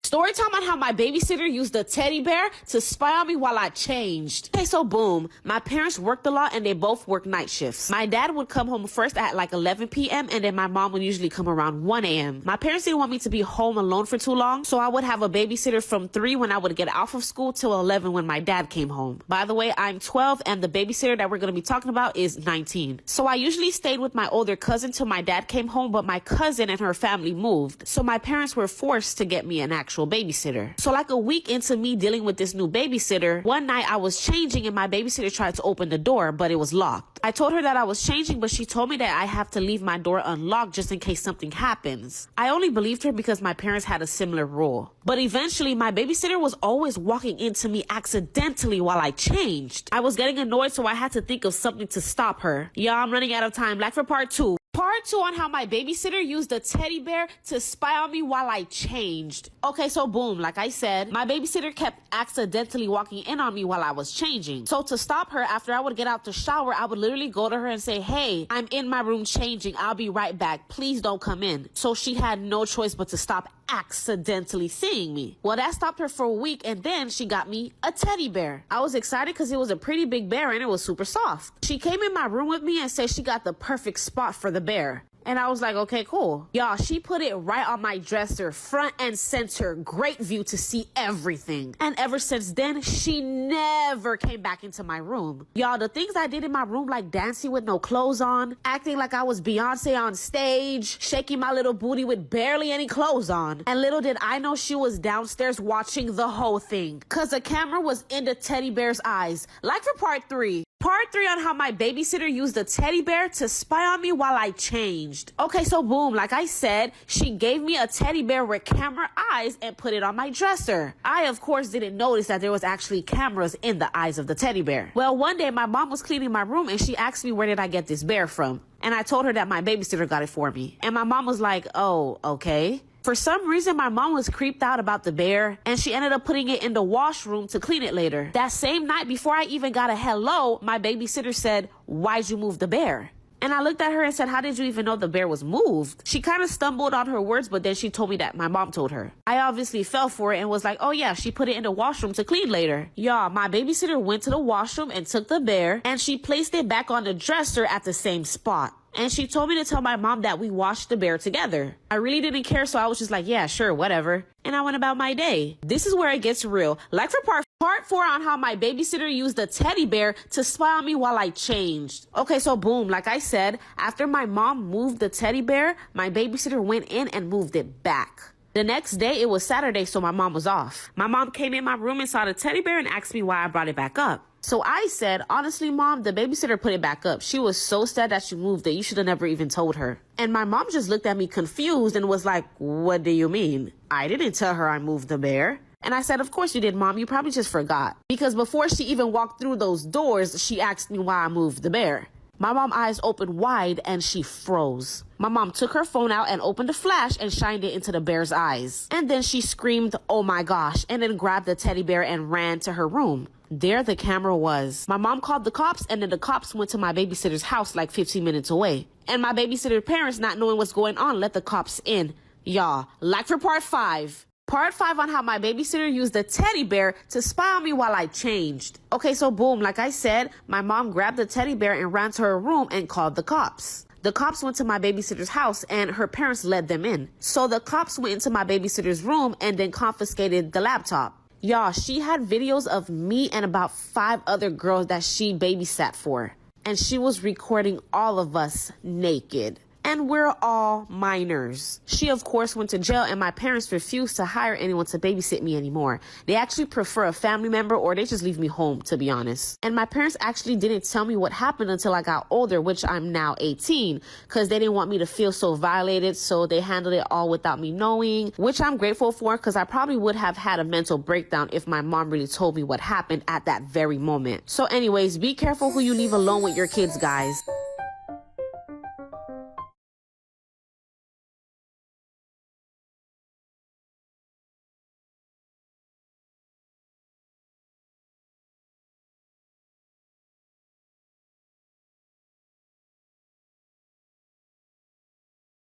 Story time on how my babysitter used the teddy bear to spy on me while I changed. Okay, so boom. My parents worked a lot and they both worked night shifts. My dad would come home first at like 11 p.m. and then my mom would usually come around 1 a.m. My parents didn't want me to be home alone for too long, so I would have a babysitter from 3 when I would get off of school till 11 when my dad came home. By the way, I'm 12 and the babysitter that we're going to be talking about is 19. So I usually stayed with my older cousin till my dad came home, but my cousin and her family moved. So my parents were forced to get me an actual babysitter. So like a week into me dealing with this new babysitter, one night I was changing and my babysitter tried to open the door, but it was locked. I told her that I was changing, but she told me that I have to leave my door unlocked just in case something happens. I only believed her because my parents had a similar rule. But eventually, my babysitter was always walking into me accidentally while I changed. I was getting annoyed, so I had to think of something to stop her. Yeah, I'm running out of time. Back for part 2. Part 2 on how my babysitter used a teddy bear to spy on me while I changed. Okay, so boom, like I said, my babysitter kept accidentally walking in on me while I was changing. So to stop her, after I would get out the shower, I would literally go to her and say, hey, I'm in my room changing. I'll be right back. Please don't come in. So she had no choice but to stop accidentally seeing me. Well, that stopped her for a week, and then she got me a teddy bear. I was excited because it was a pretty big bear and it was super soft. She came in my room with me and said she got the perfect spot for the bear. And I was like, okay, cool. Y'all, she put it right on my dresser, front and center, great view to see everything. And ever since then, she never came back into my room. Y'all, the things I did in my room, like dancing with no clothes on, acting like I was Beyonce on stage, shaking my little booty with barely any clothes on. And little did I know she was downstairs watching the whole thing, cause the camera was in the teddy bear's eyes. Like for part 3. Part 3 on how my babysitter used a teddy bear to spy on me while I changed. Okay, so boom, like I said, she gave me a teddy bear with camera eyes and put it on my dresser. I, of course, didn't notice that there was actually cameras in the eyes of the teddy bear. Well, one day my mom was cleaning my room and she asked me where did I get this bear from. And I told her that my babysitter got it for me. And my mom was like, oh, okay. For some reason, my mom was creeped out about the bear, and she ended up putting it in the washroom to clean it later. That same night, before I even got a hello, my babysitter said, why'd you move the bear? And I looked at her and said, how did you even know the bear was moved? She kind of stumbled on her words, but then she told me that my mom told her. I obviously fell for it and was like, oh yeah, she put it in the washroom to clean later. Y'all, my babysitter went to the washroom and took the bear, and she placed it back on the dresser at the same spot. And she told me to tell my mom that we washed the bear together. I really didn't care, so I was just like, yeah, sure, whatever. And I went about my day. This is where it gets real. Like for part 4 on how my babysitter used a teddy bear to spy on me while I changed. Okay, so boom, like I said, after my mom moved the teddy bear, my babysitter went in and moved it back. The next day, it was Saturday, so my mom was off. My mom came in my room and saw the teddy bear and asked me why I brought it back up. So I said, honestly, Mom, the babysitter put it back up. She was so sad that she moved it. You should have never even told her. And my mom just looked at me confused and was like, what do you mean? I didn't tell her I moved the bear. And I said, of course you did, Mom. You probably just forgot. Because before she even walked through those doors, she asked me why I moved the bear. My mom's eyes opened wide and she froze. My mom took her phone out and opened a flash and shined it into the bear's eyes. And then she screamed, oh my gosh, and then grabbed the teddy bear and ran to her room. There the camera was. My mom called the cops, and then the cops went to my babysitter's house like 15 minutes away. And my babysitter's parents, not knowing what's going on, let the cops in. Y'all, like for part 5. Part 5 on how my babysitter used a teddy bear to spy on me while I changed. Okay, so boom, like I said, my mom grabbed the teddy bear and ran to her room and called the cops. The cops went to my babysitter's house and her parents led them in. So the cops went into my babysitter's room and then confiscated the laptop. Y'all, she had videos of me and about 5 other girls that she babysat for. And she was recording all of us naked. And we're all minors. She, of course, went to jail, and my parents refused to hire anyone to babysit me anymore. They actually prefer a family member, or they just leave me home, to be honest. And my parents actually didn't tell me what happened until I got older, which I'm now 18, because they didn't want me to feel so violated, so they handled it all without me knowing, which I'm grateful for, because I probably would have had a mental breakdown if my mom really told me what happened at that very moment. So anyways, be careful who you leave alone with your kids, guys.